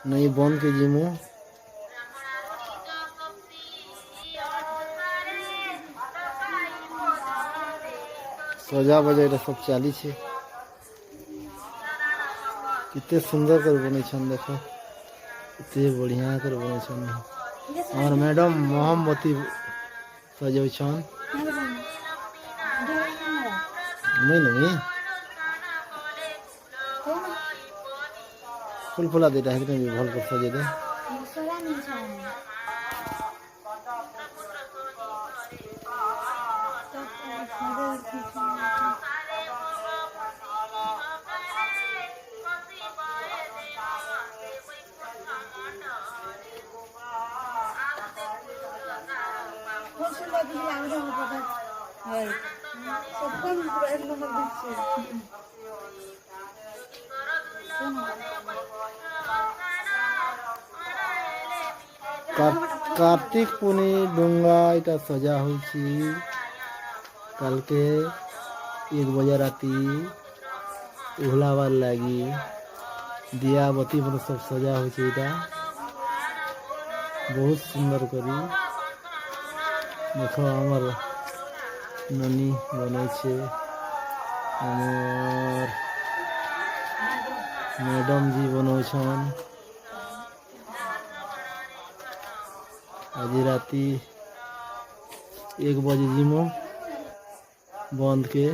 नहीं बंद के जिमु सजा बजा এটা सब चाली छे। कितने सुंदर कर बने छन देखो, इतने बढ़िया कर बने छन। और मैडम मोहम्मती सजो छन। नहीं नहीं फुल फुला देता है भी भल कर सजे दे। कार्तिक पुनी डुंगा इटा सजा होइछि। कल के 1 बजे राती उहलावार लगी दिया बत्ती मन सब सजा होइछि। इटा बहुत सुंदर करी देखो हमर ननी बने छे, हमर मैडम जी बनो छन। आज राती 1 बजे जिमो बंद के।